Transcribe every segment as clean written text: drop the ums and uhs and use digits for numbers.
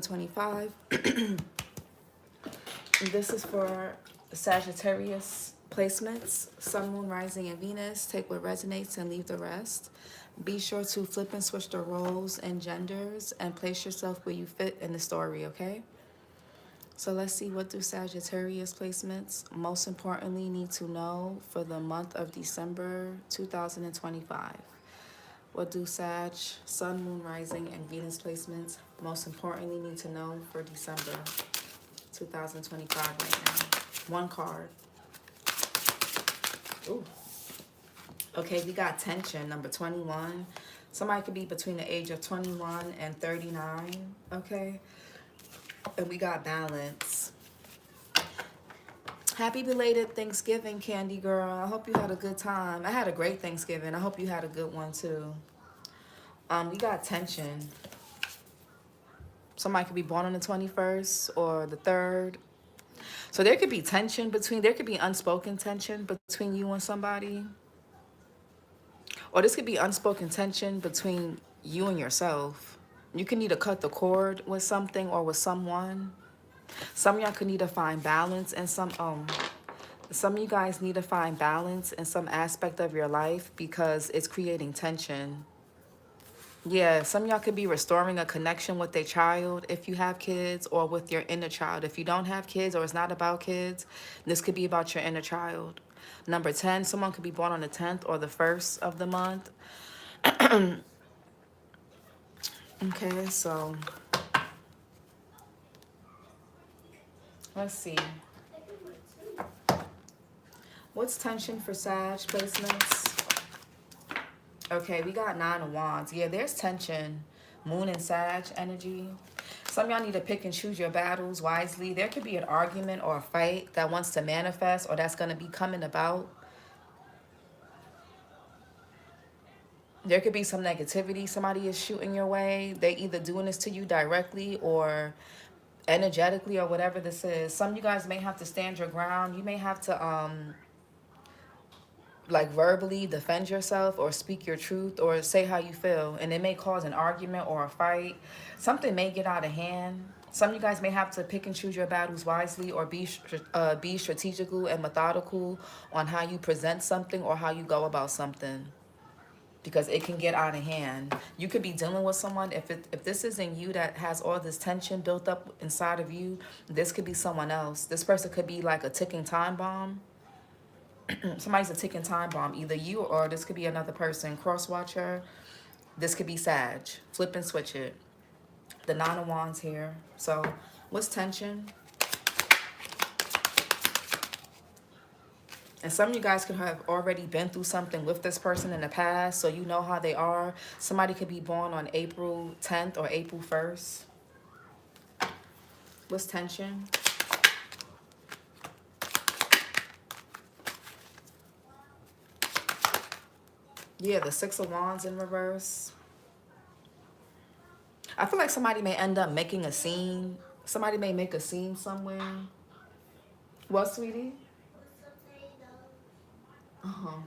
2025. This is for Sagittarius placements, Sun, Moon, Rising, and Venus. Take what resonates and leave the rest. Be sure to flip and switch the roles and genders and place yourself where you fit in the story, okay? So let's see, what do Sagittarius placements most importantly need to know for the month of December 2025? What do Sag, Sun, Moon, Rising, and Venus placements most importantly need to know for December 2025 right now? One card. Ooh. Okay, we got tension, number 21. Somebody could be between the age of 21 and 39, okay? And we got balance. Happy belated Thanksgiving, Candy Girl. I hope you had a good time. I had a great Thanksgiving. I hope you had a good one, too. We got tension. Somebody could be born on the 21st or the 3rd. So there could be tension between, there could be unspoken tension between you and somebody. Or this could be unspoken tension between you and yourself. You can need to cut the cord with something or with someone. Some of y'all could need to find balance in some of you guys need to find balance in some aspect of your life because it's creating tension. Yeah, some of y'all could be restoring a connection with their child if you have kids, or with your inner child. If you don't have kids or it's not about kids, this could be about your inner child. Number 10, someone could be born on the 10th or the 1st of the month. Okay, so let's see. What's tension for Sag placements? Okay, we got 9 of Wands. Yeah, there's tension. Moon and Sag energy. Some of y'all need to pick and choose your battles wisely. There could be an argument or a fight that wants to manifest or that's going to be coming about. There could be some negativity somebody is shooting your way. They either doing this to you directly or energetically or whatever this is. Some of you guys may have to stand your ground. You may have to like verbally defend yourself or speak your truth or say how you feel. And it may cause an argument or a fight. Something may get out of hand. Some of you guys may have to pick and choose your battles wisely or be strategical and methodical on how you present something or how you go about something, because it can get out of hand. You could be dealing with someone, if this isn't you that has all this tension built up inside of you, this could be someone else. This person could be like a ticking time bomb. Somebody's a ticking time bomb, either you or this could be another person. Cross watcher. This could be Sag. Flip and switch it. The 9 of Wands here. So what's tension? And some of you guys could have already been through something with this person in the past, so you know how they are. Somebody could be born on April 10th or April 1st. What's tension? Yeah, the 6 of Wands in reverse. I feel like somebody may end up making a scene. Somebody may make a scene somewhere. What, sweetie? Oh,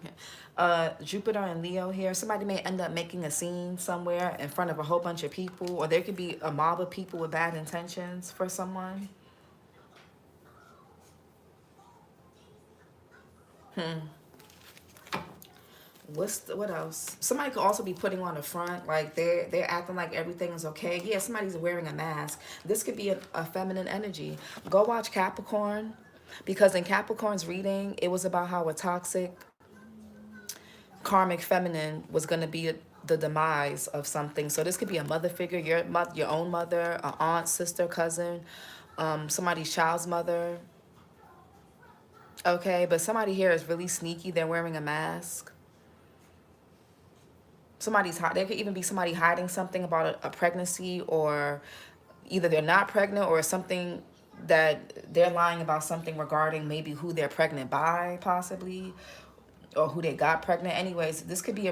okay. Jupiter and Leo here. Somebody may end up making a scene somewhere in front of a whole bunch of people, or there could be a mob of people with bad intentions for someone. What else? Somebody could also be putting on a front, like they're acting like everything is okay. Yeah, somebody's wearing a mask. This could be a feminine energy. Go watch Capricorn, because in Capricorn's reading, it was about how a toxic karmic feminine was going to be the demise of something. So this could be a mother figure, your own mother, an aunt, sister, cousin, somebody's child's mother. Okay, but somebody here is really sneaky. They're wearing a mask. There could even be somebody hiding something about a pregnancy, or either they're not pregnant or something that they're lying about something regarding maybe who they're pregnant by, possibly, or who they got pregnant. Anyways, this could be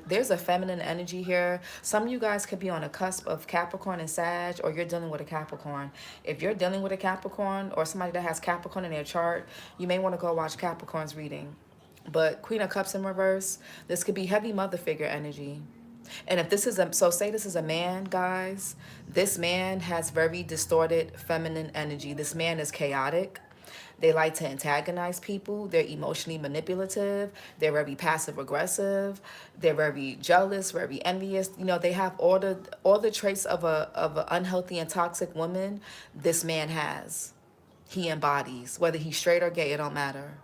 there's a feminine energy here. Some of you guys could be on the cusp of Capricorn and Sag, or you're dealing with a Capricorn. If you're dealing with a Capricorn or somebody that has Capricorn in their chart, you may want to go watch Capricorn's reading. But Queen of Cups in reverse, this could be heavy mother figure energy. And if this is a, so say this is a man, guys, this man has very distorted feminine energy. This man is chaotic. They like to antagonize people. They're emotionally manipulative. They're very passive aggressive. They're very jealous, very envious. You know, they have all the traits of an unhealthy and toxic woman this man has. He embodies, whether he's straight or gay, it don't matter.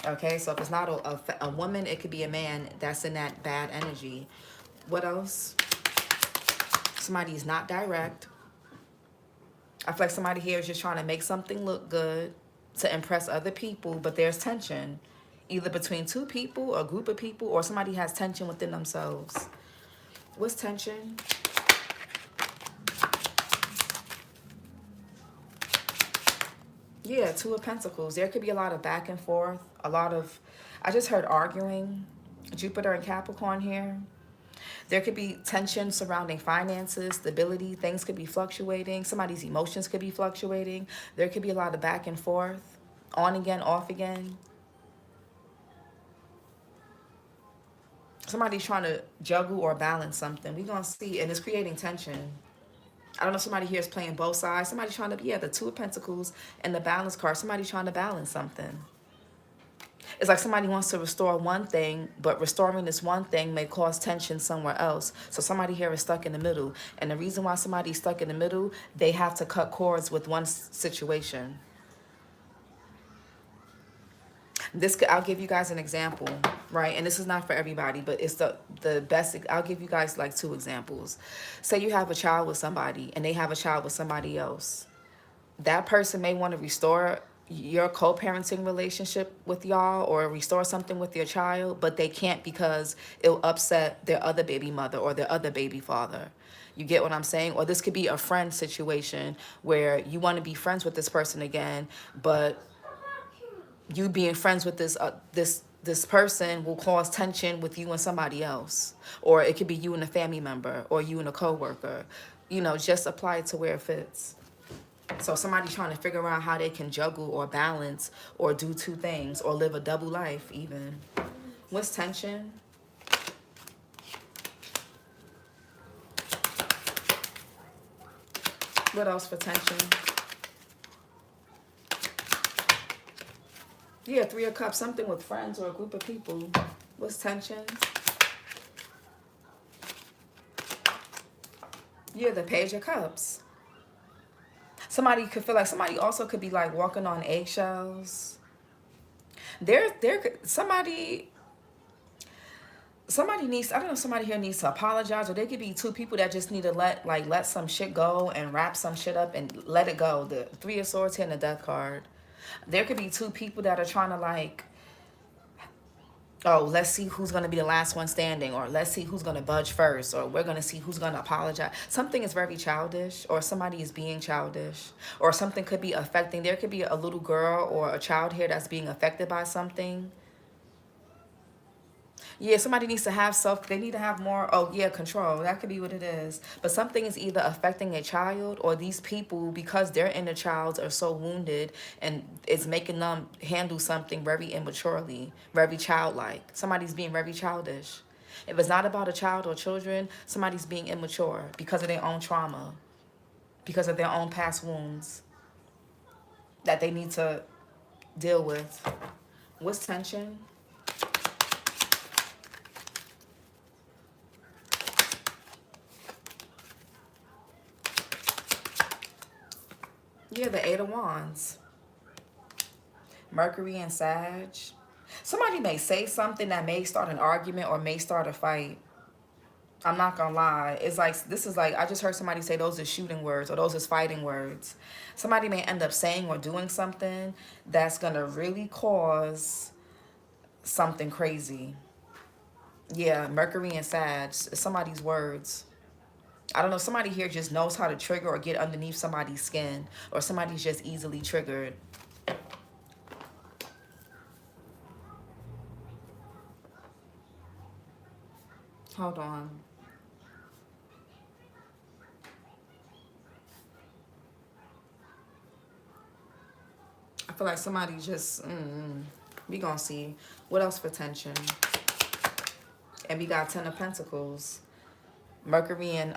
Okay, so if it's not a woman, it could be a man that's in that bad energy. What else? Somebody's not direct. I feel like somebody here is just trying to make something look good to impress other people, but there's tension either between two people, a group of people, or somebody has tension within themselves. What's tension? Yeah, Two of Pentacles. There could be a lot of back and forth, a lot of, I just heard arguing. Jupiter and Capricorn here. There could be tension surrounding finances, stability. Things could be fluctuating. Somebody's emotions could be fluctuating. There could be a lot of back and forth, on again, off again. Somebody's trying to juggle or balance something. We're going to see, and it's creating tension. I don't know if somebody here is playing both sides. Somebody's trying to, yeah, the Two of Pentacles and the balance card. Somebody's trying to balance something. It's like somebody wants to restore one thing, but restoring this one thing may cause tension somewhere else. So somebody here is stuck in the middle. And the reason why somebody's stuck in the middle, they have to cut cords with one situation. I'll give you guys an example, right? And this is not for everybody, but it's the best. I'll give you guys like 2 examples. Say you have a child with somebody and they have a child with somebody else. That person may want to restore your co-parenting relationship with y'all or restore something with your child, but they can't because it'll upset their other baby mother or their other baby father. You get what I'm saying? Or this could be a friend situation where you want to be friends with this person again, but you being friends with this person will cause tension with you and somebody else. Or it could be you and a family member or you and a coworker. You know, just apply it to where it fits. So somebody's trying to figure out how they can juggle or balance or do 2 things or live a double life even. What's tension? What else for tension? Yeah, 3 of Cups, something with friends or a group of people. What's tension? Yeah, the Page of Cups. Somebody could feel like, somebody also could be like walking on eggshells. Somebody needs, I don't know, somebody here needs to apologize, or there could be 2 people that just need to let some shit go and wrap some shit up and let it go. The 3 of Swords here and the Death card. There could be 2 people that are trying to like, oh, let's see who's going to be the last one standing, or let's see who's going to budge first, or we're going to see who's going to apologize. Something is very childish, or somebody is being childish, or something could be affecting. There could be a little girl or a child here that's being affected by something. Yeah, somebody needs to have they need to have more, oh yeah, control. That could be what it is. But something is either affecting a child, or these people, because their inner childs are so wounded and it's making them handle something very immaturely, very childlike. Somebody's being very childish. If it's not about a child or children, somebody's being immature because of their own trauma, because of their own past wounds that they need to deal with. What's tension? Yeah, the 8 of Wands. Mercury and Sag. Somebody may say something that may start an argument or may start a fight. I'm not gonna lie. It's like, this is like, I just heard somebody say those are shooting words or those are fighting words. Somebody may end up saying or doing something that's gonna really cause something crazy. Yeah, Mercury and Sag. It's somebody's words. I don't know, somebody here just knows how to trigger or get underneath somebody's skin, or somebody's just easily triggered. Hold on. I feel like somebody just, we gonna see. What else for tension? And we got 10 of Pentacles. Mercury and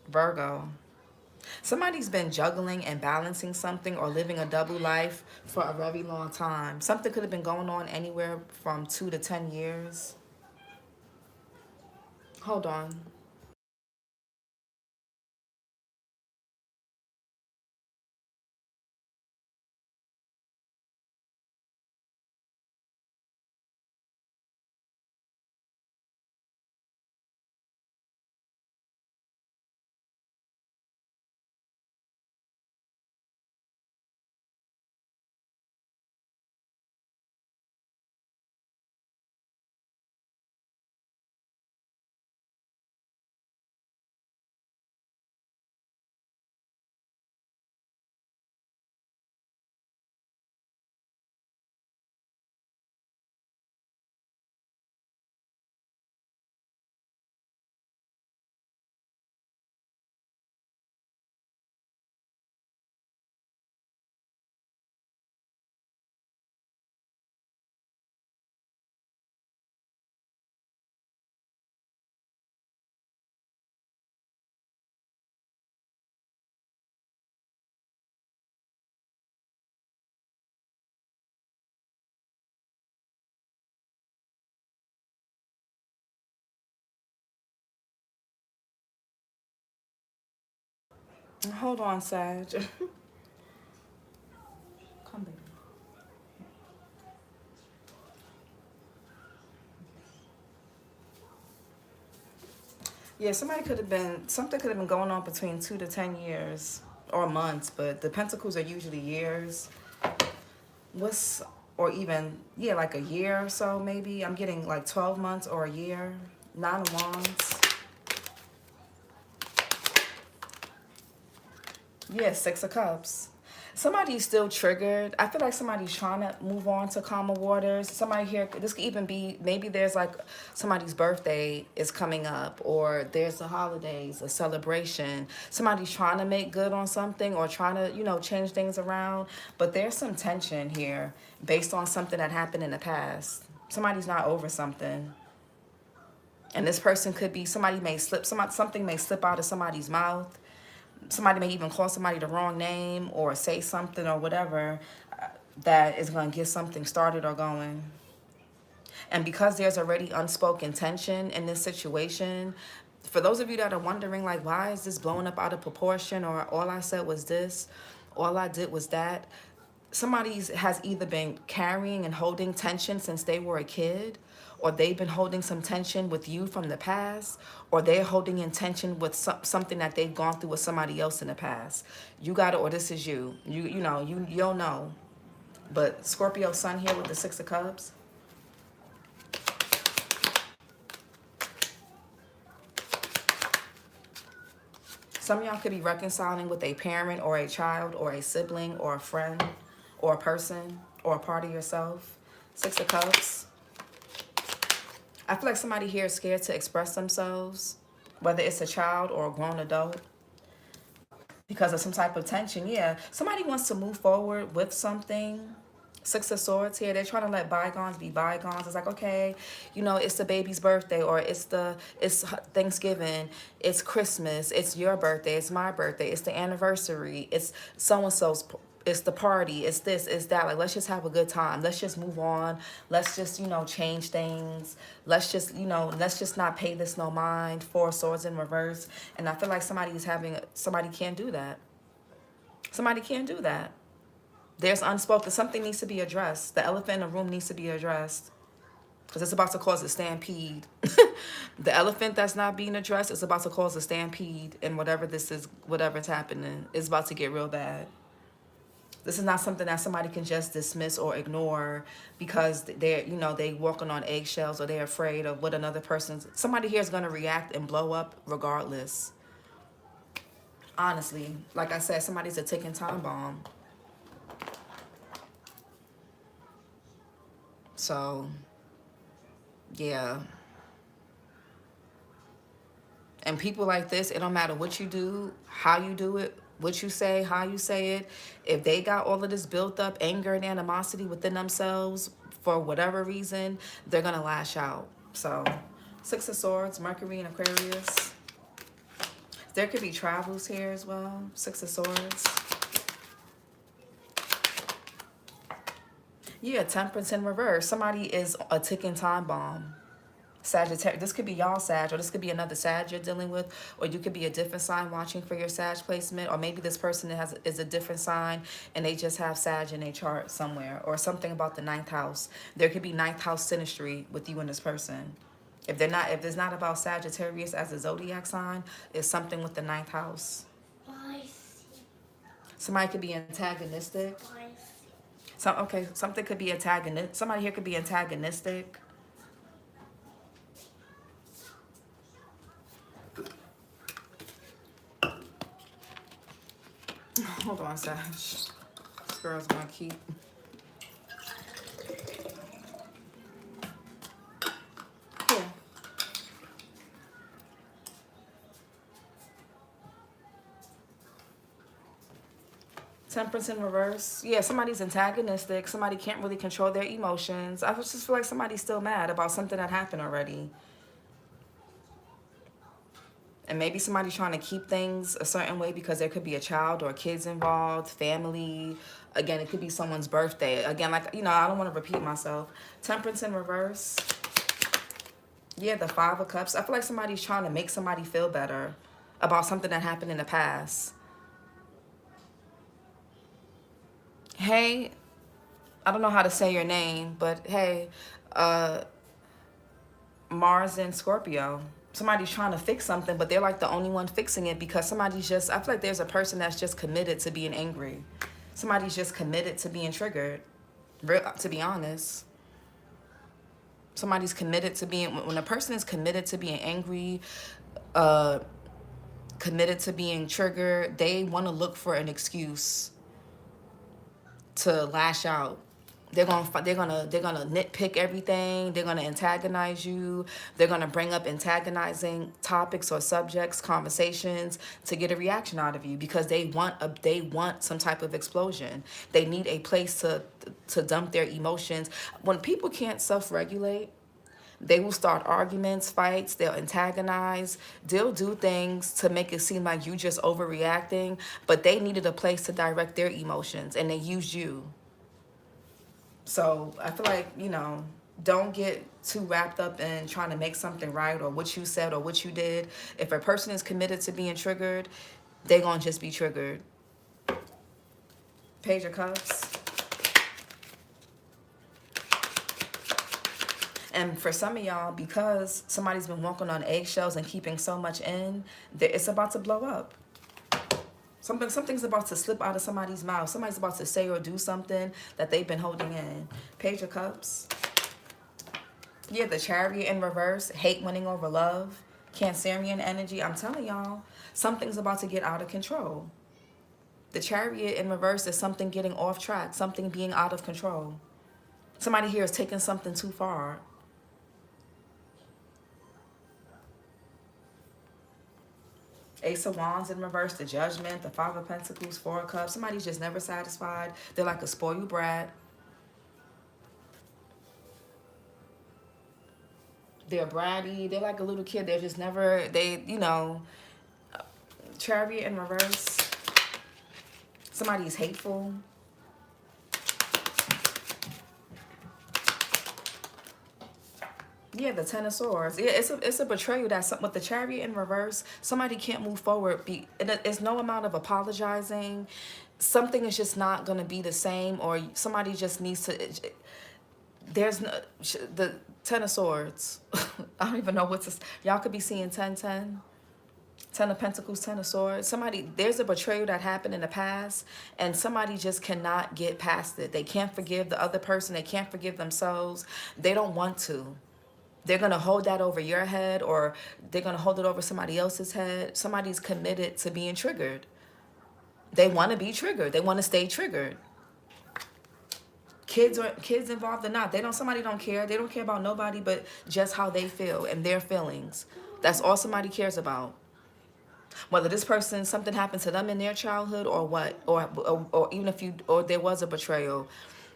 Virgo. Somebody's been juggling and balancing something or living a double life for a very long time. Something could have been going on anywhere from 2 to 10 years. Hold on. Hold on, Sag. Come baby. Yeah, something could have been going on between 2 to 10 years or months, but the Pentacles are usually years. Or even, yeah, like a year or so maybe. I'm getting like 12 months or a year. 9 of Wands. Yeah, 6 of Cups. Somebody's still triggered. I feel like somebody's trying to move on to calmer waters. Somebody here, this could even be, maybe there's like somebody's birthday is coming up, or there's the holidays, a celebration. Somebody's trying to make good on something or trying to, change things around. But there's some tension here based on something that happened in the past. Somebody's not over something. And this person could be, something may slip out of somebody's mouth. Somebody may even call somebody the wrong name or say something or whatever that is going to get something started or going. And because there's already unspoken tension in this situation, for those of you that are wondering, like, why is this blowing up out of proportion, or all I said was this, all I did was that, somebody has either been carrying and holding tension since they were a kid, or they've been holding some tension with you from the past, or they're holding in tension with something that they've gone through with somebody else in the past. You got it, or this is you. You don't know. But Scorpio sun here with the 6 of Cups. Some of y'all could be reconciling with a parent or a child or a sibling or a friend or a person or a part of yourself. 6 of Cups. I feel like somebody here is scared to express themselves, whether it's a child or a grown adult, because of some type of tension. Yeah, somebody wants to move forward with something. 6 of Swords here. They're trying to let bygones be bygones. It's like, okay, it's the baby's birthday, or it's Thanksgiving, it's Christmas, it's your birthday, it's my birthday, it's the anniversary, it's so-and-so's, it's the party, it's this, it's that. Like, let's just have a good time. Let's just move on. Let's just, change things. Let's just not pay this no mind. 4 of Swords in reverse. And I feel like somebody can't do that. Somebody can't do that. There's unspoken, something needs to be addressed. The elephant in the room needs to be addressed, because it's about to cause a stampede. The elephant that's not being addressed is about to cause a stampede, and whatever's happening is about to get real bad. This is not something that somebody can just dismiss or ignore because they walking on eggshells, or they're afraid of what another person's. Somebody here is going to react and blow up regardless. Honestly, like I said, somebody's a ticking time bomb. So, yeah. And people like this, it don't matter what you do, how you do it, what you say, how you say it. If they got all of this built up anger and animosity within themselves for whatever reason, they're going to lash out. So, Six of Swords, Mercury and Aquarius. There could be travels here as well. Six of Swords. Yeah, Temperance in reverse. Somebody is a ticking time bomb. Sagittarius. This could be y'all Sag, or this could be another Sag you're dealing with, or you could be a different sign watching for your Sag placement, or maybe this person is a different sign and they just have Sag in their chart somewhere, or something about the ninth house. There could be ninth house synastry with you and this person. If it's not about Sagittarius as a zodiac sign, it's something with the ninth house. Somebody could be antagonistic. Something could be antagonistic. Somebody here could be antagonistic. Hold on, Sag. This girl's gonna keep. Here. Temperance in reverse. Yeah, somebody's antagonistic. Somebody can't really control their emotions. I just feel like somebody's still mad about something that happened already. And maybe somebody's trying to keep things a certain way because there could be a child or kids involved, family. Again, it could be someone's birthday. Again, like, you know, I don't want to repeat myself. Temperance in reverse. Yeah, the Five of Cups. I feel like somebody's trying to make somebody feel better about something that happened in the past. Hey, I don't know how to say your name, but hey, Mars and Scorpio. Somebody's trying to fix something, but they're like the only one fixing it because somebody's just, I feel like there's a person that's just committed to being angry. Somebody's just committed to being triggered, to be honest. Somebody's committed to being, when a person is committed to being angry, committed to being triggered, they want to look for an excuse to lash out. They're gonna nitpick everything. They're gonna antagonize you. They're gonna bring up antagonizing topics or subjects, conversations to get a reaction out of you because they want some type of explosion. They need a place to dump their emotions. When people can't self-regulate, they will start arguments, fights. They'll antagonize. They'll do things to make it seem like you just overreacting. But they needed a place to direct their emotions, and they used you. So I feel like, you know, don't get too wrapped up in trying to make something right or what you said or what you did. If a person is committed to being triggered, they're going to just be triggered. Page of Cups. And for some of y'all, because somebody's been walking on eggshells and keeping so much in, it's about to blow up. Something's about to slip out of somebody's mouth. Somebody's about to say or do something that they've been holding in. Page of Cups. Yeah, the Chariot in reverse. Hate winning over love. Cancerian energy. I'm telling y'all, something's about to get out of control. The Chariot in reverse is something getting off track. Something being out of control. Somebody here is taking something too far. Ace of Wands in reverse, the Judgment, the Five of Pentacles, Four of Cups. Somebody's just never satisfied. They're like a spoiled brat. They're bratty. They're like a little kid. They're just never, you know, Chariot in reverse. Somebody's hateful. Yeah, the Ten of Swords. Yeah, it's a betrayal. That's with the Chariot in reverse. Somebody can't move forward. It's no amount of apologizing. Something is just not going to be the same, or somebody just needs to. There's no the Ten of Swords. I don't even know what to. Y'all could be seeing 10-10. Ten of Pentacles, Ten of Swords. There's a betrayal that happened in the past, and somebody just cannot get past it. They can't forgive the other person. They can't forgive themselves. They don't want to. They're going to hold that over your head, or they're going to hold it over somebody else's head. Somebody's committed to being triggered. They want to be triggered. They want to stay triggered. Kids involved or not, somebody don't care. They don't care about nobody but just how they feel and their feelings. That's all somebody cares about. Whether this person, something happened to them in their childhood or what, or even if there was a betrayal,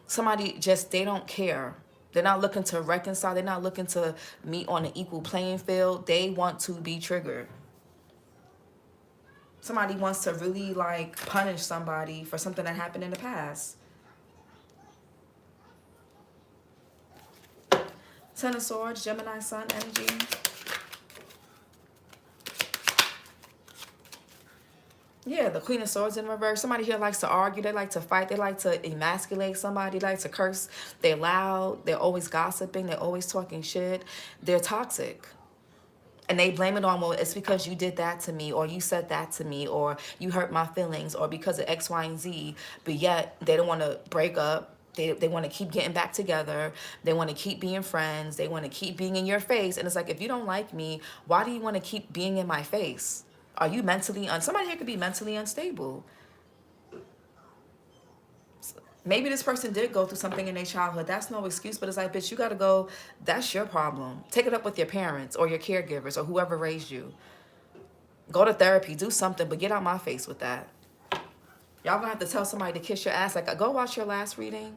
somebody just, they don't care. They're not looking to reconcile. They're not looking to meet on an equal playing field. They want to be triggered. Somebody wants to really like punish somebody for something that happened in the past. Ten of Swords, Gemini Sun energy. Yeah, the Queen of Swords in reverse. Somebody here likes to argue. They like to fight. They like to emasculate somebody. They like to curse. They're loud. They're always gossiping. They're always talking shit. They're toxic. And they blame it on, well, it's because you did that to me, or you said that to me, or you hurt my feelings, or because of X, Y, and Z. But yet, they don't want to break up. They want to keep getting back together. They want to keep being friends. They want to keep being in your face. And it's like, if you don't like me, why do you want to keep being in my face? Are you mentally somebody here could be mentally unstable. Maybe this person did go through something in their childhood. That's no excuse, but it's like, bitch, you got to go. That's your problem. Take it up with your parents or your caregivers or whoever raised you. Go to therapy, do something, but get out my face with that. Y'all gonna have to tell somebody to kiss your ass. Like, go watch your last reading.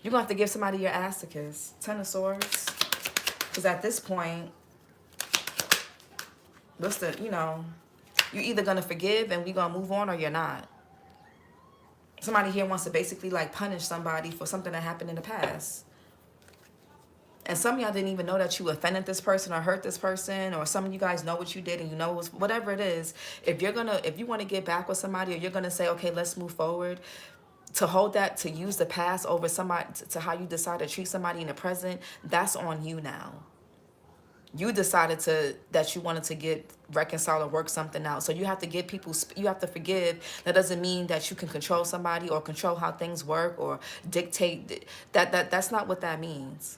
You're gonna have to give somebody your ass to kiss. Ten of Swords. Because at this point, what's the, you're either gonna forgive and we gonna move on, or you're not. Somebody here wants to basically like punish somebody for something that happened in the past. And some of y'all didn't even know that you offended this person or hurt this person, or some of you guys know what you did and you know it was, whatever it is. If you want to get back with somebody, or you're gonna say, okay, let's move forward, to hold that, to use the past over somebody, to how you decide to treat somebody in the present, that's on you now. You decided that you wanted to get reconciled or work something out. So you have to give people, you have to forgive. That doesn't mean that you can control somebody or control how things work or dictate. That's not what that means.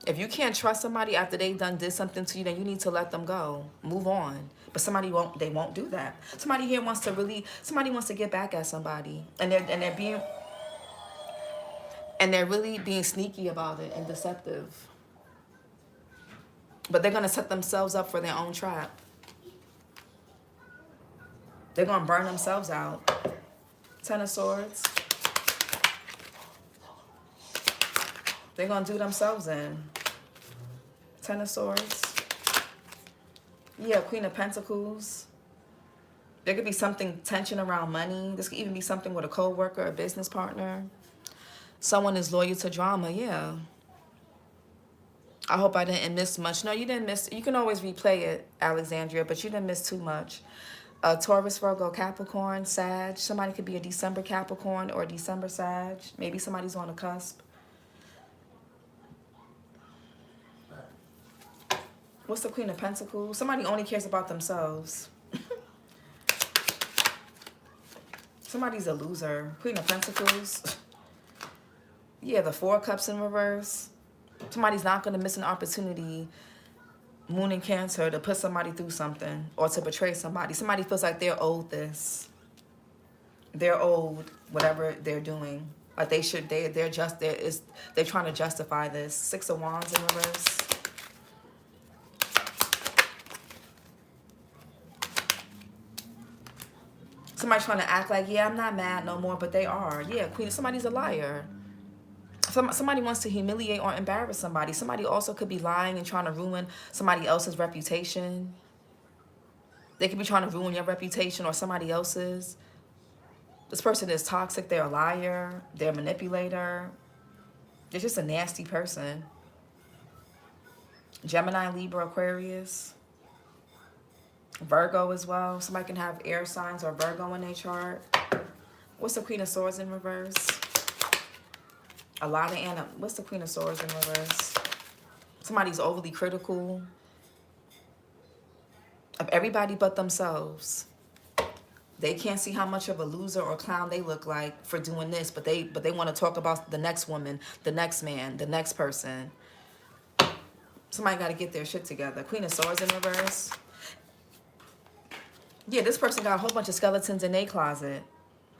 If you can't trust somebody after they did something to you, then you need to let them go. Move on. But they won't do that. Somebody here wants to get back at somebody. And they're really being sneaky about it and deceptive. But they're going to set themselves up for their own trap. They're going to burn themselves out. Ten of Swords. They're going to do themselves in. Ten of Swords. Yeah, Queen of Pentacles. There could be tension around money. This could even be something with a co-worker, a business partner. Someone is loyal to drama, yeah. I hope I didn't miss much. No, you didn't miss. You can always replay it, Alexandria, but you didn't miss too much. Taurus, Virgo, Capricorn, Sag. Somebody could be a December Capricorn or a December Sag. Maybe somebody's on the cusp. What's the Queen of Pentacles? Somebody only cares about themselves. Somebody's a loser. Queen of Pentacles. Yeah, the Four of Cups in reverse. Somebody's not going to miss an opportunity, Moon in Cancer, to put somebody through something or to betray somebody. Somebody feels like they're owed this. They're owed whatever they're doing. Like they're trying to justify this. Six of Wands in reverse. Somebody trying to act like, yeah, I'm not mad no more, but they are. Yeah, somebody's a liar. Somebody wants to humiliate or embarrass somebody. Somebody also could be lying and trying to ruin somebody else's reputation. They could be trying to ruin your reputation or somebody else's. This person is toxic. They're a liar. They're a manipulator. They're just a nasty person. Gemini, Libra, Aquarius. Virgo as well. Somebody can have air signs or Virgo in their chart. What's the Queen of Swords in reverse? A lot of what's the Queen of Swords in reverse? Somebody's overly critical of everybody but themselves. They can't see how much of a loser or clown they look like for doing this, but they want to talk about the next woman, the next man, the next person. Somebody got to get their shit together. Queen of Swords in reverse. Yeah, this person got a whole bunch of skeletons in their closet.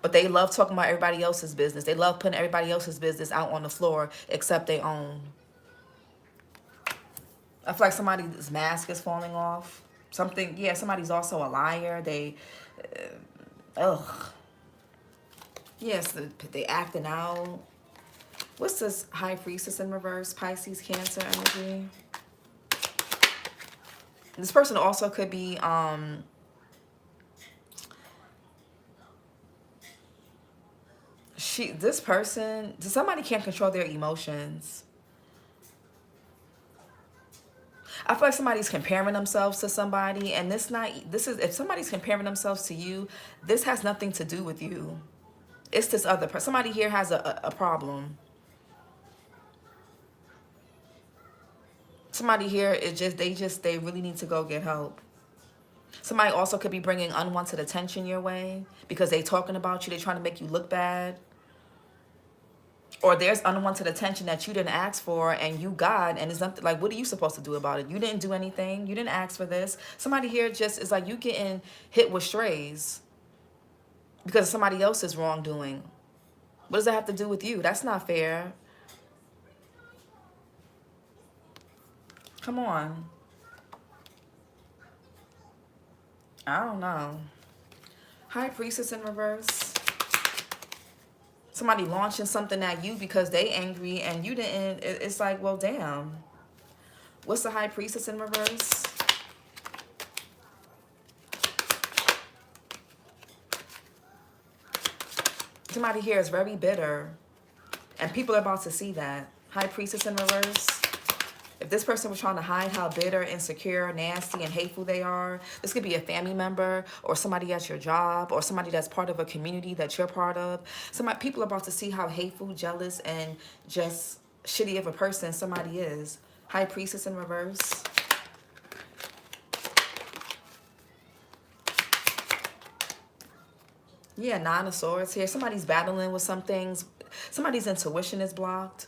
But they love talking about everybody else's business. They love putting everybody else's business out on the floor except their own. I feel like somebody's mask is falling off. Somebody's also a liar. Yes, they acting out. What's this High Priestess in reverse? Pisces, Cancer energy. This person also could be somebody can't control their emotions. I feel like somebody's comparing themselves to somebody, and if somebody's comparing themselves to you, this has nothing to do with you. It's this other person. Somebody here has a problem. Somebody here is they really need to go get help. Somebody also could be bringing unwanted attention your way because they talking about you. They trying to make you look bad. Or there's unwanted attention that you didn't ask for and you got, and it's nothing, like, what are you supposed to do about it? You didn't do anything. You didn't ask for this. Somebody here just is like you getting hit with strays because of somebody else's wrongdoing. What does that have to do with you? That's not fair. Come on. I don't know. High Priestess in reverse. Somebody launching something at you because they angry and you didn't. It's like, well, damn. What's the High Priestess in reverse? Somebody here is very bitter. And people are about to see that. High Priestess in reverse. If this person was trying to hide how bitter, insecure, nasty, and hateful they are, this could be a family member or somebody at your job or somebody that's part of a community that you're part of. People are about to see how hateful, jealous, and just shitty of a person somebody is. High Priestess in reverse. Yeah, Nine of Swords here. Somebody's battling with some things. Somebody's intuition is blocked.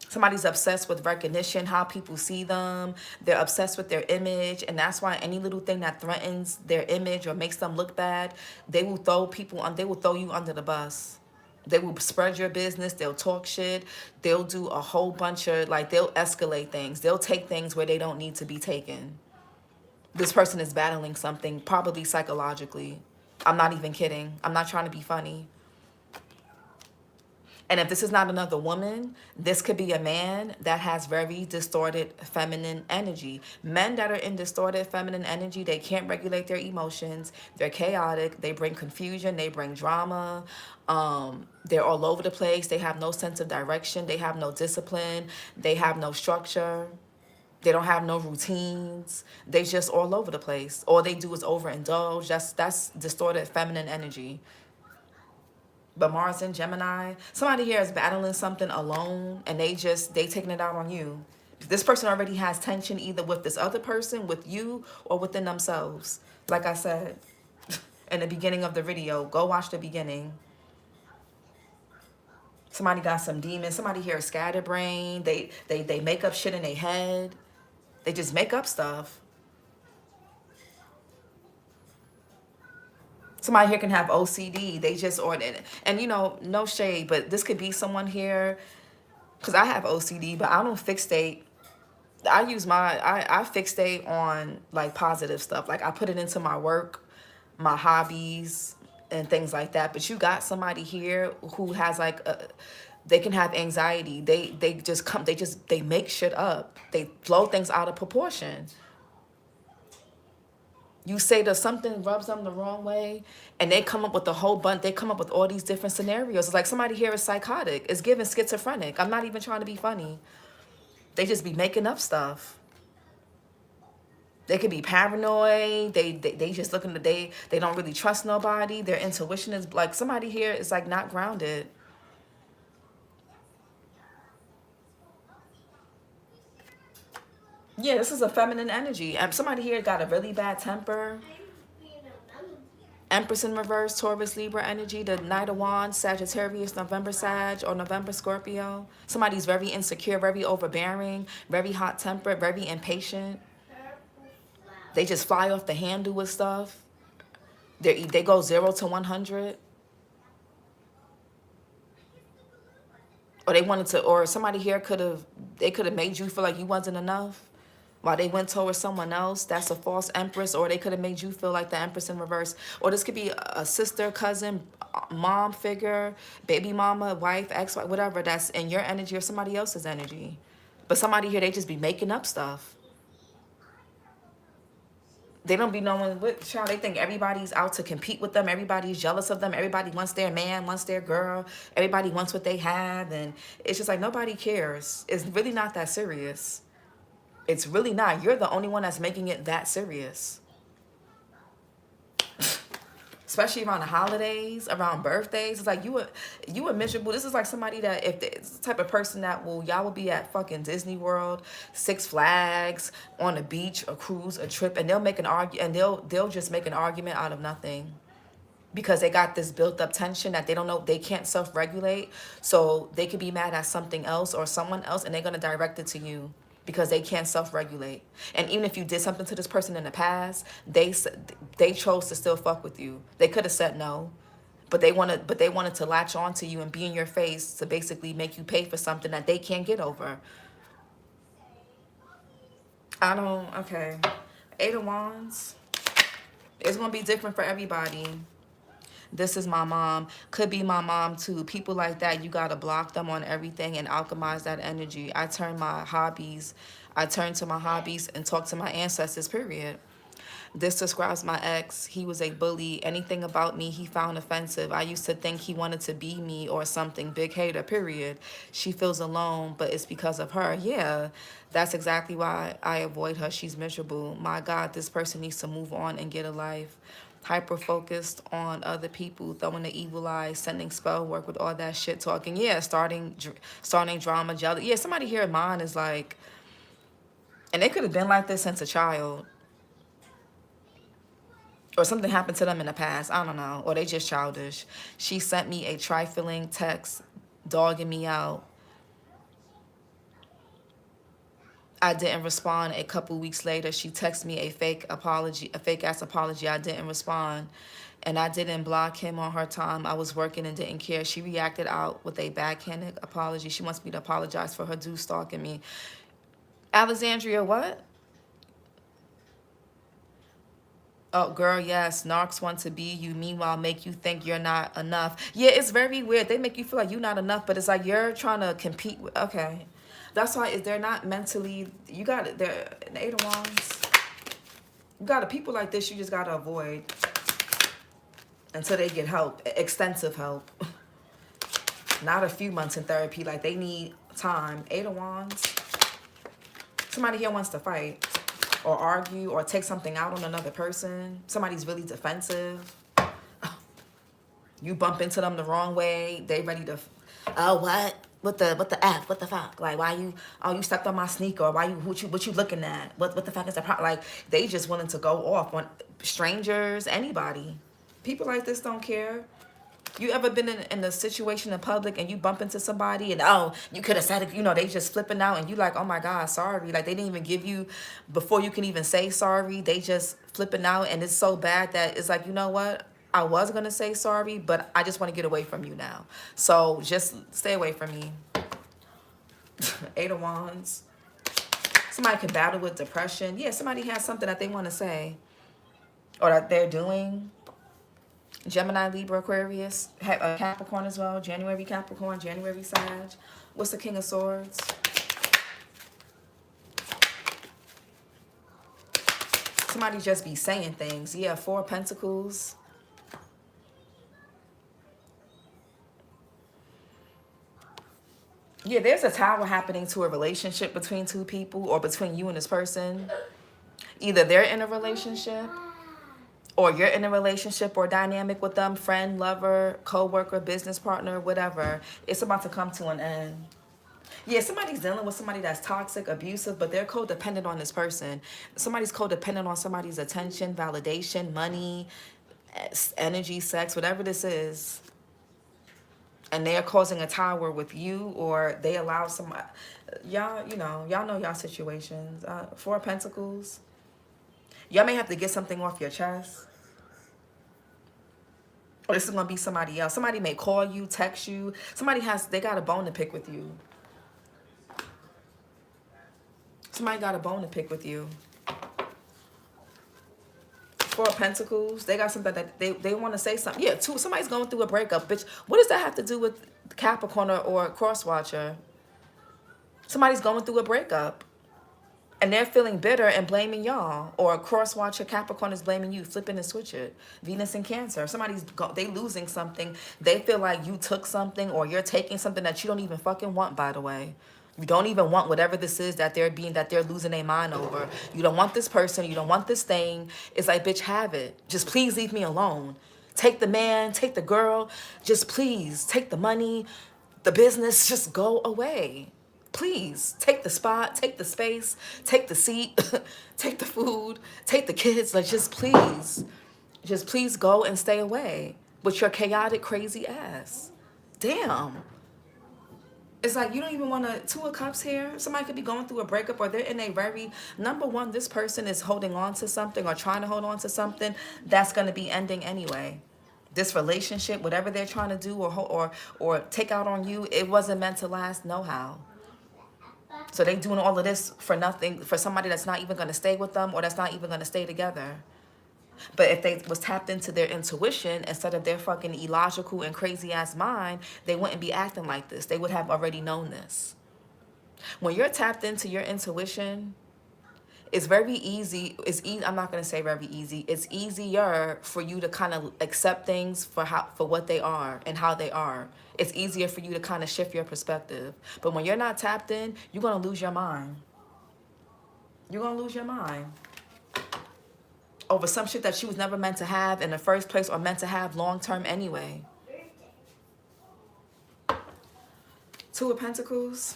Somebody's obsessed with recognition, how people see them. They're obsessed with their image. And that's why any little thing that threatens their image or makes them look bad, they will throw you under the bus. They will spread your business. They'll talk shit. They'll do a whole bunch of, they'll escalate things. They'll take things where they don't need to be taken. This person is battling something, probably psychologically. I'm not even kidding. I'm not trying to be funny. And if this is not another woman, this could be a man that has very distorted feminine energy. Men that are in distorted feminine energy, they can't regulate their emotions. They're chaotic. They bring confusion. They bring drama. They're all over the place. They have no sense of direction. They have no discipline. They have no structure. They don't have no routines. They just all over the place. All they do is overindulge. That's distorted feminine energy. But Mars and Gemini, somebody here is battling something alone and they taking it out on you. This person already has tension either with this other person, with you, or within themselves. Like I said in the beginning of the video, go watch the beginning. Somebody got some demons. Somebody here is scatterbrained. They make up shit in their head. They just make up stuff. Somebody here can have OCD. They just ordered, and no shade, but this could be someone here, because I have OCD, but I don't fixate. I fixate on positive stuff. I put it into my work, my hobbies, and things like that. But you got somebody here who has they can have anxiety. They make shit up. They blow things out of proportion. You say that something rubs them the wrong way, and they come up with a whole bunch. They come up with all these different scenarios. It's like somebody here is psychotic. It's given schizophrenic. I'm not even trying to be funny. They just be making up stuff. They could be paranoid. They just looking to they don't really trust nobody. Their intuition is somebody here is not grounded. Yeah, this is a feminine energy. Somebody here got a really bad temper. Empress in reverse, Taurus, Libra energy, the Knight of Wands, Sagittarius, November Sag, or November Scorpio. Somebody's very insecure, very overbearing, very hot-tempered, very impatient. They just fly off the handle with stuff. They go 0 to 100. Or somebody here could have made you feel like you wasn't enough while they went towards someone else. That's a false empress. Or they could have made you feel like the empress in reverse. Or this could be a sister, cousin, mom figure, baby mama, wife, ex-wife, whatever, that's in your energy or somebody else's energy. But somebody here, they just be making up stuff. They don't be knowing what, child. They think everybody's out to compete with them. Everybody's jealous of them. Everybody wants their man, wants their girl. Everybody wants what they have. And it's just like nobody cares. It's really not that serious. It's really not. You're the only one that's making it that serious. Especially around the holidays, around birthdays. It's like you are miserable. This is like somebody that, if it's the type of person that y'all will be at fucking Disney World, Six Flags, on a beach, a cruise, a trip, and they'll make an argument, and they'll just make an argument out of nothing. Because they got this built up tension that they don't know, they can't self-regulate. So they could be mad at something else or someone else, and they're gonna direct it to you. Because they can't self-regulate. And even if you did something to this person in the past, they chose to still fuck with you. They could have said no, but they wanted to latch on to you and be in your face to basically make you pay for something that they can't get over. Okay. Eight of Wands. It's going to be different for everybody. This is my mom. Could be my mom too. People like that, you got to block them on everything and alchemize that energy. I turn to my hobbies and talk to my ancestors, period. This describes my ex. He was a bully. Anything about me he found offensive. I used to think he wanted to be me or something. Big hater, period. She feels alone, but it's because of her. Yeah, that's exactly why I avoid her. She's miserable. My God, this person needs to move on and get a life. Hyper focused on other people, throwing the evil eyes, sending spell work with all that shit talking. Yeah, starting drama, jealousy. Yeah, somebody here in mine is like, and they could have been like this since a child. Or something happened to them in the past. I don't know. Or they just childish. She sent me a trifling text, dogging me out. I didn't respond. A couple weeks later, she texted me a fake ass apology. I didn't respond. And I didn't block him on her time. I was working and didn't care. She reacted out with a backhanded apology. She wants me to apologize for her dude stalking me. Alexandria, what? Oh, girl, yes. Narcs want to be you. Meanwhile, make you think you're not enough. Yeah, it's very weird. They make you feel like you're not enough, but it's like you're trying to compete with. Okay. That's why they're not mentally. You got it. They're an Eight of Wands. You got to, people like this, you just got to avoid until they get help, extensive help. Not a few months in therapy. Like, they need time. Eight of Wands. Somebody here wants to fight or argue or take something out on another person. Somebody's really defensive. You bump into them the wrong way. They ready to, oh, what? What the F? What the fuck? Like, why you, oh, you stepped on my sneaker. Or why you, what you looking at? What the fuck is the problem? Like, they just wanted to go off on strangers, anybody. People like this don't care. You ever been in a situation in public and you bump into somebody and, oh, you could have said it, you know, they just flipping out and you like, oh my God, sorry. Like, they didn't even give you, before you can even say sorry, they just flipping out, and it's so bad that it's like, you know what? I was going to say sorry, but I just want to get away from you now. So just stay away from me. Eight of Wands. Somebody can battle with depression. Yeah, somebody has something that they want to say or that they're doing. Gemini, Libra, Aquarius. Capricorn as well. January Capricorn, January Sag. What's the King of Swords? Somebody just be saying things. Yeah, Four of Pentacles. Yeah, there's a tower happening to a relationship between two people or between you and this person. Either they're in a relationship or you're in a relationship or dynamic with them, friend, lover, co-worker, business partner, whatever. It's about to come to an end. Yeah, somebody's dealing with somebody that's toxic, abusive, but they're codependent on this person. Somebody's codependent on somebody's attention, validation, money, energy, sex, whatever this is. And they're causing a tower with you, or they allow somebody, y'all, you know y'all situations. Four of Pentacles. Y'all may have to get something off your chest. Or this is going to be somebody else. Somebody may call you, text you. They got a bone to pick with you. Somebody got a bone to pick with you. Four of Pentacles. They got something that they want to say something. Yeah, two. Somebody's going through a breakup. Bitch, what does that have to do with Capricorn or cross watcher? Somebody's going through a breakup. And they're feeling bitter and blaming y'all. Or a cross watcher, Capricorn is blaming you. Flipping and switch it. Venus and Cancer. They losing something. They feel like you took something or you're taking something that you don't even fucking want, by the way. You don't even want whatever this is that they're losing their mind over. You don't want this person. You don't want this thing. It's like, bitch, have it. Just please leave me alone. Take the man, take the girl. Just please take the money, the business. Just go away. Please take the spot, take the space, take the seat, take the food, take the kids. Like, just please go and stay away with your chaotic, crazy ass. Damn. It's like you don't even want to, Two of Cups here. Somebody could be going through a breakup or they're in a very, number one, this person is holding on to something or trying to hold on to something that's going to be ending anyway. This relationship, whatever they're trying to do or take out on you, it wasn't meant to last no how. So they doing all of this for nothing, for somebody that's not even going to stay with them or that's not even going to stay together. But if they was tapped into their intuition instead of their fucking illogical and crazy ass mind, they wouldn't be acting like this. They would have already known this. When you're tapped into your intuition, it's very easy. I'm not going to say very easy. It's easier for you to kind of accept things for what they are and how they are. It's easier for you to kind of shift your perspective. But when you're not tapped in, you're going to lose your mind. You're going to lose your mind over some shit that you was never meant to have in the first place or meant to have long term anyway. Two of Pentacles.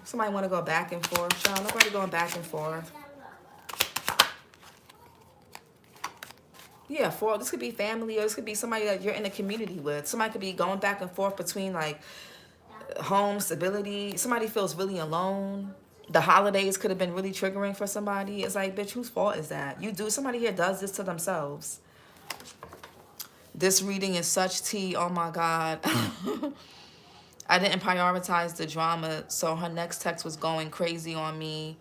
Somebody want to go back and forth. Y'all, nobody going back and forth. Yeah, this could be family or this could be somebody that you're in a community with. Somebody could be going back and forth between like home, stability. Somebody feels really alone. The holidays could have been really triggering for somebody. It's like, bitch, whose fault is that? Somebody here does this to themselves. This reading is such tea. Oh my God. I didn't prioritize the drama, so her next text was going crazy on me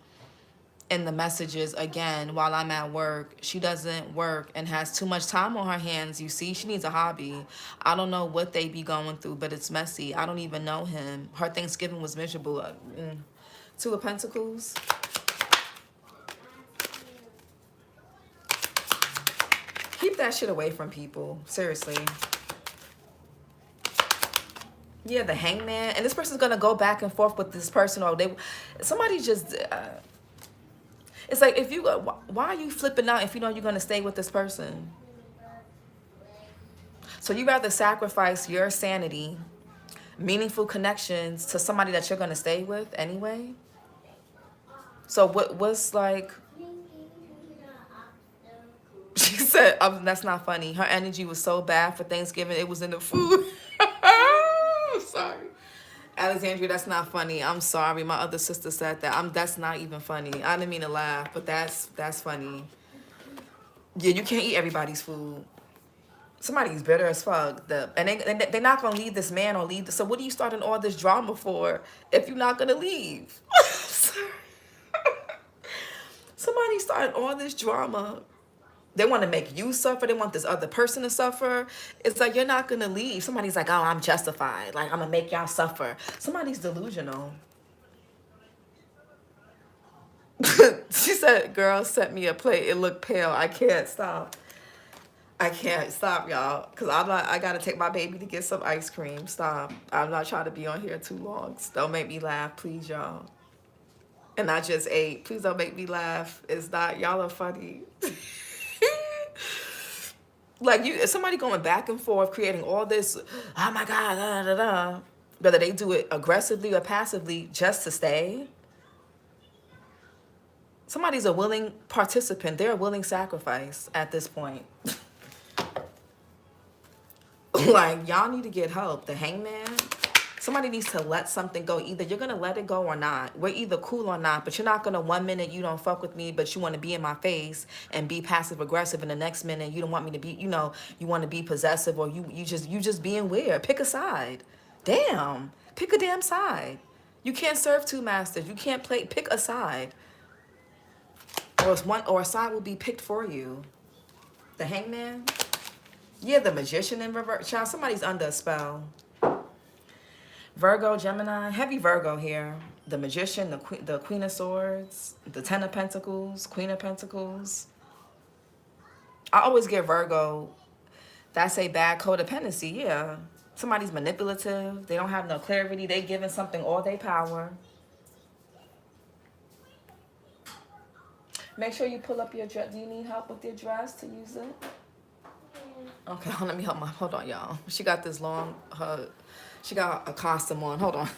in the messages again while I'm at work. She doesn't work and has too much time on her hands, you see. She needs a hobby. I don't know what they be going through, but it's messy. I don't even know him. Her Thanksgiving was miserable. Two of Pentacles. Keep that shit away from people. Seriously. Yeah, the Hangman. And this person's going to go back and forth with this person. Or somebody just... it's like, why are you flipping out if you know you're going to stay with this person? So you rather sacrifice your sanity, meaningful connections to somebody that you're going to stay with anyway? So what's like... She said, that's not funny. Her energy was so bad for Thanksgiving, it was in the food. I'm sorry. Alexandria, that's not funny. I'm sorry. My other sister said that. That's not even funny. I didn't mean to laugh, but that's funny. Yeah, you can't eat everybody's food. Somebody's bitter as fuck. And they're not going to leave this man or leave. So what are you starting all this drama for if you're not going to leave? Sorry. Somebody started all this drama. They want to make you suffer. They want this other person to suffer. It's like, you're not going to leave. Somebody's like, oh, I'm justified. Like, I'm going to make y'all suffer. Somebody's delusional. She said, girl, sent me a plate. It looked pale. I can't stop. I can't stop, y'all. Because I got to take my baby to get some ice cream. Stop. I'm not trying to be on here too long. Don't make me laugh, please, y'all. And I just ate. Please don't make me laugh. It's not. Y'all are funny. Like, somebody going back and forth, creating all this, oh my God, da, da, da. Whether they do it aggressively or passively just to stay. Somebody's a willing participant. They're a willing sacrifice at this point. Like, y'all need to get help. The Hangman. Somebody needs to let something go. Either you're going to let it go or not. We're either cool or not. But you're not going to 1 minute you don't fuck with me, but you want to be in my face and be passive aggressive. And the next minute you don't want me to be, you want to be possessive, or you just being weird. Pick a side. Damn. Pick a damn side. You can't serve two masters. You can't pick a side. Or a side will be picked for you. The Hangman. Yeah, the Magician in reverse. Child, somebody's under a spell. Virgo, Gemini, heavy Virgo here. The Magician, the Queen of Swords, the Ten of Pentacles, Queen of Pentacles. I always get Virgo. That's a bad codependency, yeah. Somebody's manipulative. They don't have no clarity. They giving something all their power. Make sure you pull up your dress. Do you need help with your dress to use it? Okay, let me help my, hold on, y'all. She got this long, she got a costume on. Hold on.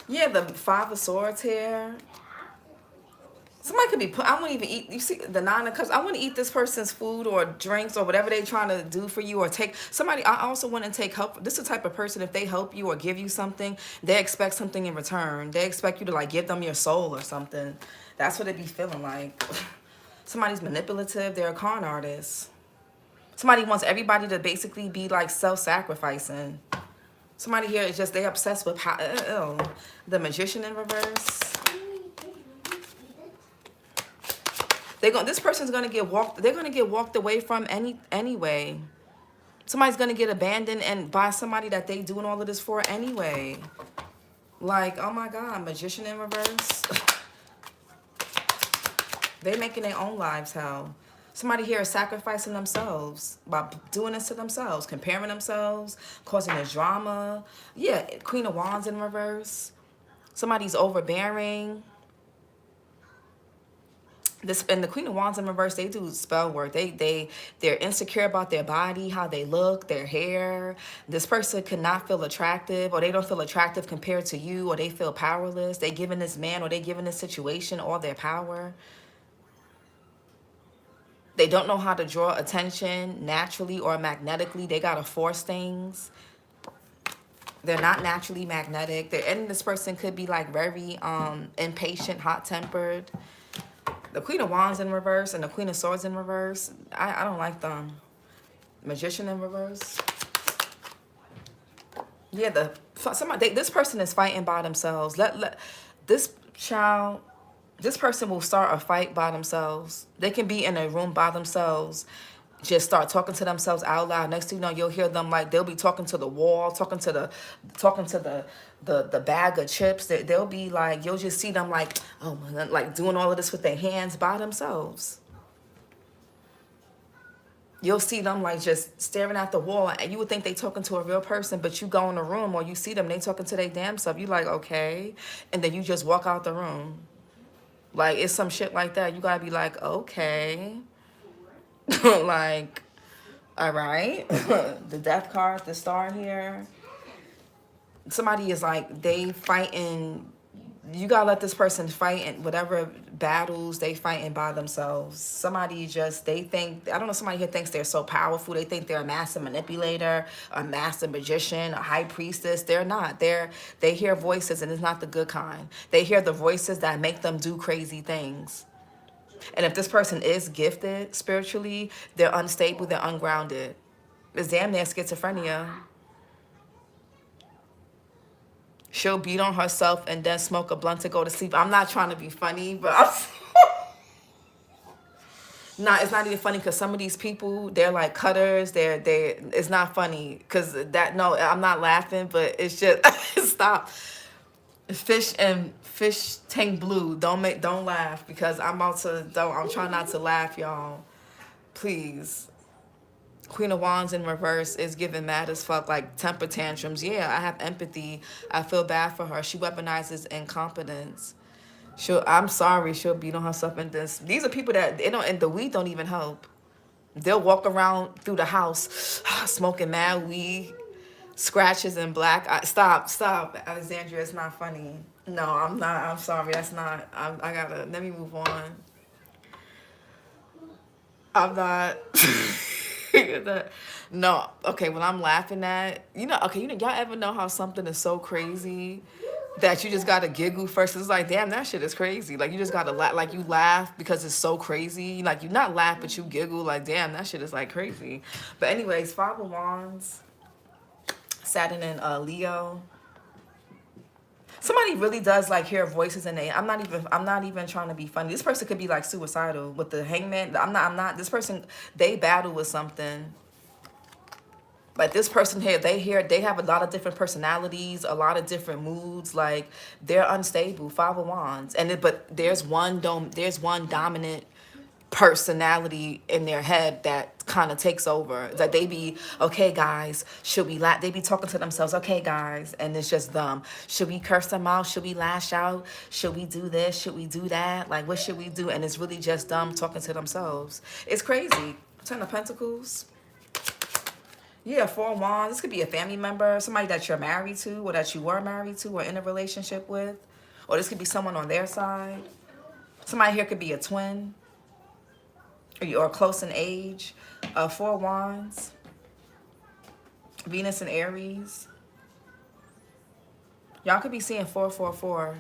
Yeah, the Five of Swords here. Somebody could be put, I wouldn't even eat, you see the Nine of Cups, I wouldn't eat this person's food or drinks or whatever they trying to do for you, or take somebody. I also wouldn't take help. This is the type of person, if they help you or give you something, they expect something in return. They expect you to like give them your soul or something. That's what it be feeling like. Somebody's manipulative. They're a con artist. Somebody wants everybody to basically be like self-sacrificing. Somebody here is just, they obsessed with how, the Magician in reverse. This person's gonna get walked. They're gonna get walked away from anyway. Somebody's gonna get abandoned and by somebody that they doing all of this for anyway. Like, oh my God, Magician in reverse. They making their own lives hell. Somebody here is sacrificing themselves by doing this to themselves, comparing themselves, causing a drama. Yeah, Queen of Wands in reverse. Somebody's overbearing. And the Queen of Wands in reverse, they do spell work. They're insecure about their body, how they look, their hair. This person could not feel attractive, or they don't feel attractive compared to you, or they feel powerless. They giving this man or they giving this situation all their power. They don't know how to draw attention naturally or magnetically. They gotta force things. They're not naturally magnetic. And this person could be like very impatient, hot-tempered. The Queen of Wands in reverse and the Queen of Swords in reverse, I don't like them. Magician in reverse. Yeah, this person is fighting by themselves. This person will start a fight by themselves. They can be in a room by themselves, just start talking to themselves out loud. Next thing you know, you'll hear them like they'll be talking to the wall, talking to the bag of chips. They'll be like, you'll just see them like, oh my God, like doing all of this with their hands by themselves. You'll see them like just staring at the wall, and you would think they talking to a real person, but you go in the room or you see them, they talking to their damn self. You like, okay, and then you just walk out the room. Like, it's some shit like that. You gotta be like, okay. Like, all right. The death card, the star here. Somebody is like, they fighting. You gotta let this person fight in whatever battles they fighting by themselves. Somebody just, they think, I don't know, somebody here thinks they're so powerful. They think they're a master manipulator, a master magician, a high priestess. They're not. They hear voices, and it's not the good kind. They hear the voices that make them do crazy things. And if this person is gifted spiritually, they're unstable, they're ungrounded. It's damn near schizophrenia. She'll beat on herself and then smoke a blunt to go to sleep. I'm not trying to be funny, but I'm nah, it's not even funny because some of these people, they're like cutters. It's not funny because no, I'm not laughing, but it's just, stop. Fish tank blue. Don't laugh because I'm trying not to laugh, y'all. Please. Queen of Wands in reverse is giving mad as fuck, like temper tantrums. Yeah, I have empathy. I feel bad for her. She weaponizes incompetence. I'm sorry, she'll beat on herself in this. These are people that they don't, and the weed don't even help. They'll walk around through the house smoking mad weed, scratches and black. Stop, Alexandria. It's not funny. No, I'm not. I'm sorry. That's not. I gotta. Let me move on. I'm not. No. Okay. What I'm laughing at, okay, y'all ever know how something is so crazy that you just gotta giggle first? It's like, damn, that shit is crazy. Like, you just gotta laugh. Like, you laugh because it's so crazy. Like, you not laugh, but you giggle. Like, damn, that shit is like crazy. But anyways, Five of Wands, Saturn and Leo. Somebody really does like hear voices in I'm not even trying to be funny. This person could be like suicidal with the hangman. I'm not this person, they battle with something. Like this person here, they have a lot of different personalities, a lot of different moods. Like they're unstable. Five of Wands, but there's one dominant personality in their head that kind of takes over. That they be, okay guys, they be talking to themselves, okay guys, and it's just them. Should we curse them out? Should we lash out? Should we do this? Should we do that? Like, what should we do? And it's really just them talking to themselves. It's crazy. Ten of Pentacles. Yeah, Four of Wands. This could be a family member, somebody that you're married to, or that you were married to, or in a relationship with. Or this could be someone on their side. Somebody here could be a twin, or close in age. Four of Wands. Venus and Aries. Y'all could be seeing 444.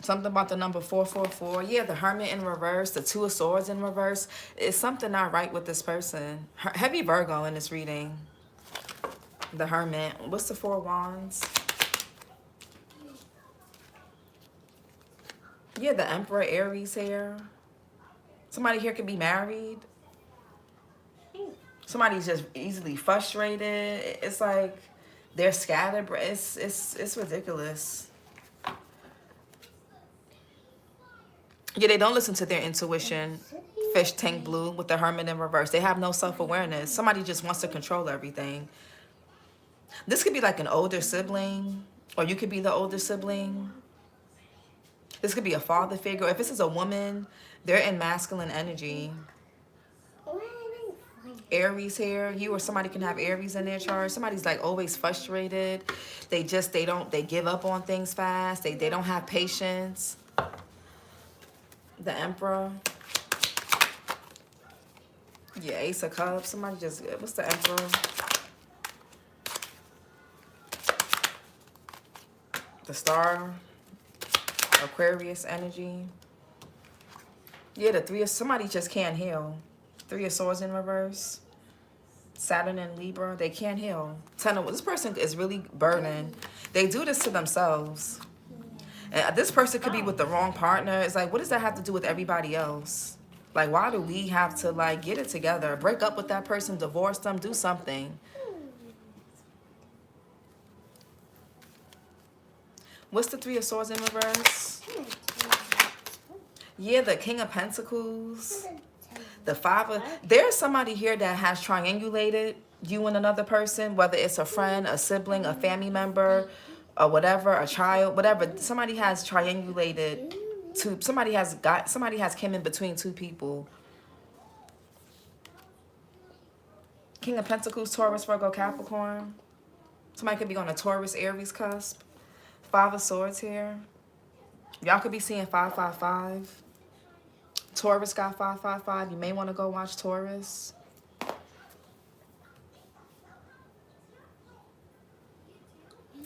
Something about the number 444. Yeah, the Hermit in reverse, the Two of Swords in reverse. It's something not right with this person. Heavy Virgo in this reading. The Hermit. What's the Four of Wands? Yeah, the Emperor, Aries here. Somebody here could be married. Somebody's just easily frustrated. It's like they're scattered. It's ridiculous. Yeah, they don't listen to their intuition. Fish tank blue with the Hermit in reverse. They have no self-awareness. Somebody just wants to control everything. This could be like an older sibling, or you could be the older sibling. This could be a father figure. If this is a woman, they're in masculine energy. Aries here. You or somebody can have Aries in their chart. Somebody's like always frustrated. They give up on things fast. They don't have patience. The Emperor. Yeah, Ace of Cups. Somebody just, what's the Emperor? The Star. Aquarius energy. Yeah, the Three of, somebody just can't heal. Three of Swords in reverse. Saturn and Libra. They can't heal. This person is really burdened. They do this to themselves. And this person could be with the wrong partner. It's like, what does that have to do with everybody else? Like, why do we have to, like, get it together? Break up with that person, divorce them, do something. What's the Three of Swords in reverse? Yeah, the King of Pentacles. The Five of... There's somebody here that has triangulated you and another person, whether it's a friend, a sibling, a family member, or whatever, a child, whatever. Somebody has triangulated somebody has came in between two people. King of Pentacles, Taurus, Virgo, Capricorn. Somebody could be on a Taurus, Aries cusp. Five of Swords here. Y'all could be seeing 555. Taurus got 555. You may want to go watch Taurus.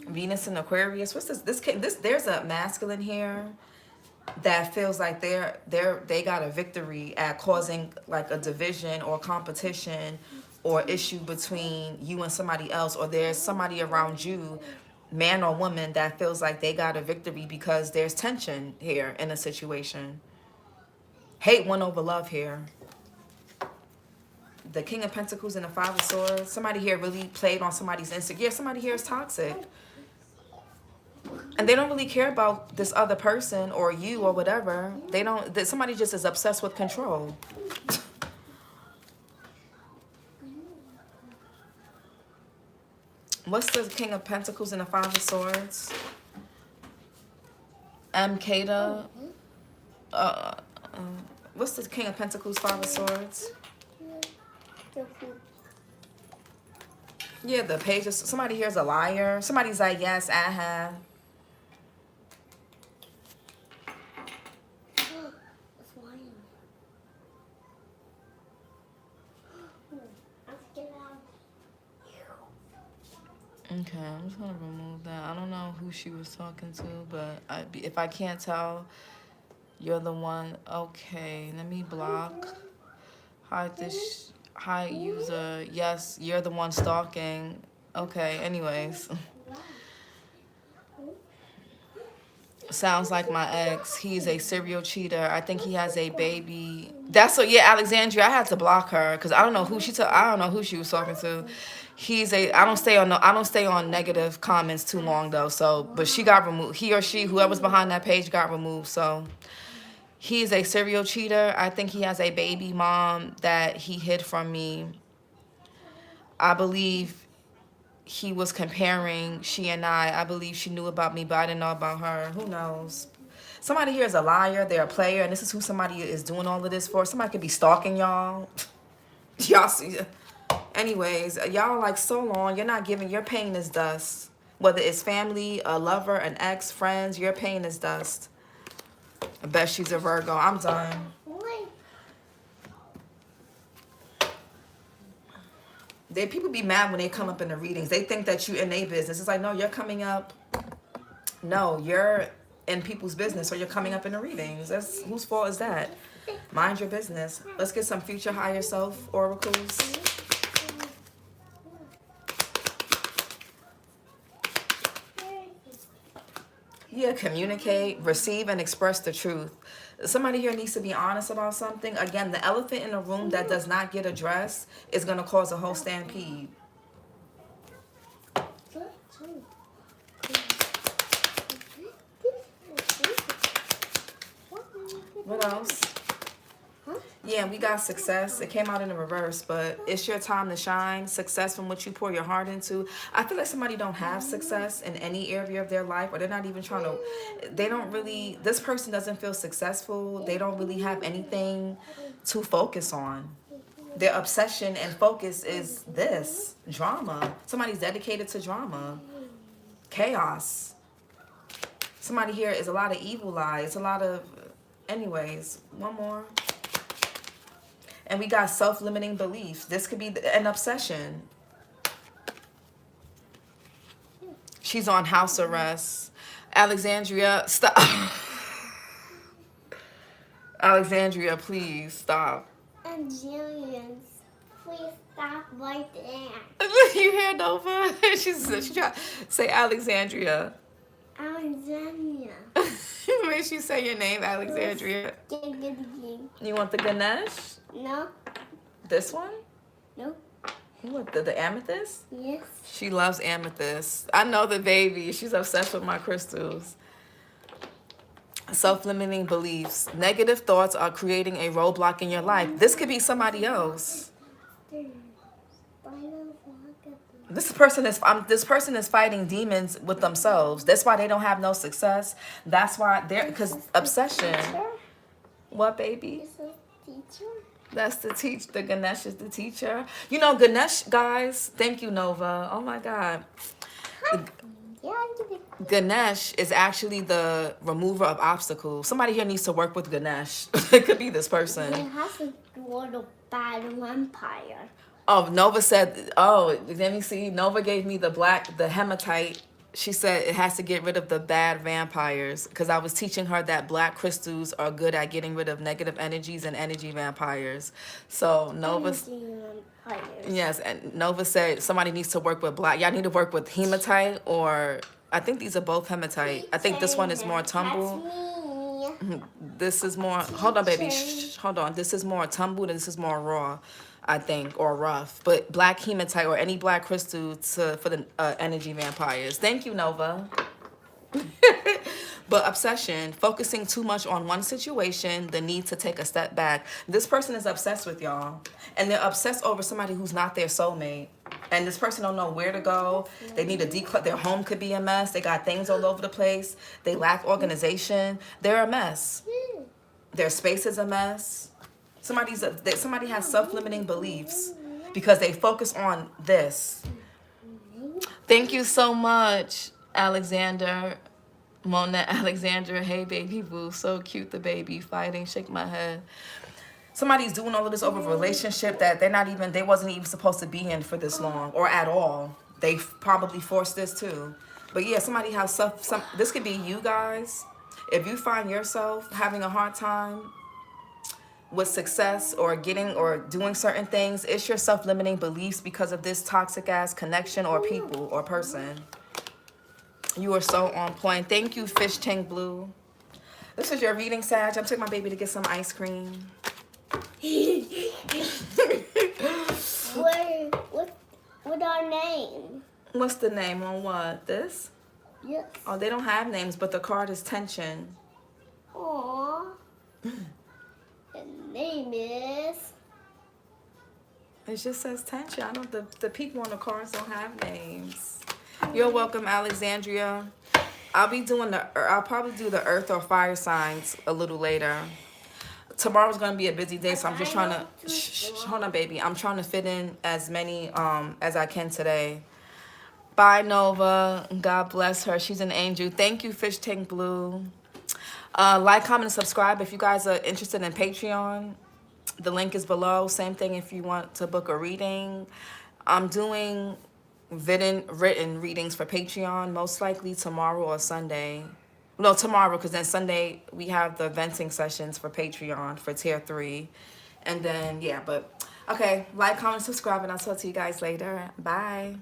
Venus in Aquarius. What's this? There's a masculine here. that feels like they got a victory at causing like a division or competition or issue between you and somebody else, or there's somebody around you, man or woman, that feels like they got a victory because there's tension here in a situation. Hate won over love here. The King of Pentacles and the Five of Swords. Somebody here really played on somebody's insecure. Somebody here is toxic. And they don't really care about this other person or you or whatever. Somebody just is obsessed with control. What's the King of Pentacles and the Five of Swords? Kada. What's the King of Pentacles, Five of Swords? Yeah, the Page of... Somebody here is a liar. Somebody's like, yes, I have. Okay, I'm just gonna remove that. I don't know who she was talking to, but if I can't tell, you're the one. Okay, let me block. Hide this. Hide user. Yes, you're the one stalking. Okay, anyways. Sounds like my ex. He's a serial cheater. I think he has a baby. Yeah, Alexandria. I had to block her because I don't know who I don't know who she was talking to. I don't stay on negative comments too long though. So, but she got removed. He or she, whoever's behind that page, got removed. So, he's a serial cheater. I think he has a baby mom that he hid from me. I believe he was comparing she and I believe she knew about me, but I didn't know about her. Who knows? Somebody here is a liar. They're a player, and this is who somebody is doing all of this for. Somebody could be stalking y'all. Y'all see. Anyways, y'all like so long. You're paying this dust. Whether it's family, a lover, an ex, friends, you're paying this dust. I bet she's a Virgo. I'm done. People be mad when they come up in the readings. They think that you in their business. It's like, no, you're coming up. No, you're in people's business, or you're coming up in the readings. Whose fault is that? Mind your business. Let's get some future higher self oracles. Yeah, communicate, receive, and express the truth. Somebody here needs to be honest about something. Again, the elephant in the room that does not get addressed is going to cause a whole stampede. What else? Yeah, we got success. It came out in the reverse, but it's your time to shine. Success from what you pour your heart into. I feel like somebody don't have success in any area of their life, or they're not even trying to, this person doesn't feel successful. They don't really have anything to focus on. Their obsession and focus is this, drama. Somebody's dedicated to drama. Chaos. Somebody here is a lot of evil eyes, a lot of, anyways, one more. And we got self-limiting beliefs. This could be an obsession. She's on house arrest. Alexandria, stop. Alexandria, please stop. Algerians, please stop right there. You hear Nova? She's trying to say Alexandria. Alexandria. Make she say your name, Alexandria. You want the Ganesh? No. This one? No. You want the amethyst? Yes. She loves amethyst. I know the baby. She's obsessed with my crystals. Self-limiting beliefs. Negative thoughts are creating a roadblock in your life. This could be somebody else. This person is fighting demons with themselves. That's why they don't have no success. That's why because obsession. What, baby? Teacher? That's the Ganesh is the teacher. You know, Ganesh, guys, thank you, Nova. Oh my God. Ganesh is actually the remover of obstacles. Somebody here needs to work with Ganesh. It could be this person. It has to do the battle empire. Oh, Nova said, oh, let me see. Nova gave me the hematite. She said it has to get rid of the bad vampires because I was teaching her that black crystals are good at getting rid of negative energies and energy vampires. So Nova, Energy vampires. yes, and Nova said somebody needs to work with black. Y'all need to work with hematite, or I think these are both hematite. I think this one is more tumble. That's me. This is more. Hold on, baby. Shh, hold on. This is more tumbled and this is more raw, I think, or rough. But black hematite or any black crystal for the energy vampires. Thank you, Nova. But obsession, focusing too much on one situation, the need to take a step back. This person is obsessed with y'all, and they're obsessed over somebody who's not their soulmate. And this person don't know where to go. They need to declutter. Their home could be a mess. They got things all over the place. They lack organization. They're a mess. Their space is a mess. Somebody has self-limiting beliefs because they focus on this. Thank you so much, Alexander. Mona Alexandra, hey baby boo, so cute, the baby fighting, shake my head. Somebody's doing all of this over a relationship that they wasn't even supposed to be in for this long or at all. They probably forced this too. But yeah, somebody has this could be you guys. If you find yourself having a hard time with success or getting or doing certain things, it's your self-limiting beliefs because of this toxic ass connection or people or person. You are so on point. Thank you, Fish Tank Blue. This is your reading, Sag. I'm taking my baby to get some ice cream. What our name? What's the name on what? This? Yes. Oh, they don't have names, but the card is tension. Aww. The name is... It just says tension. I don't. The people on the cards don't have names. You're welcome, Alexandria. I'll probably do the earth or fire signs a little later. Tomorrow's gonna be a busy day, so I'm just trying to hold on, baby. I'm trying to fit in as many as I can today. Bye, Nova. God bless her. She's an angel. Thank you, Fish Tank Blue. Like, comment, and subscribe if you guys are interested in Patreon. The link is below. Same thing if you want to book a reading. I'm doing written readings for Patreon, most likely tomorrow or Sunday. No, tomorrow, because then Sunday we have the venting sessions for Patreon for tier 3. And then, yeah, but okay, like, comment, subscribe, and I'll talk to you guys later. Bye.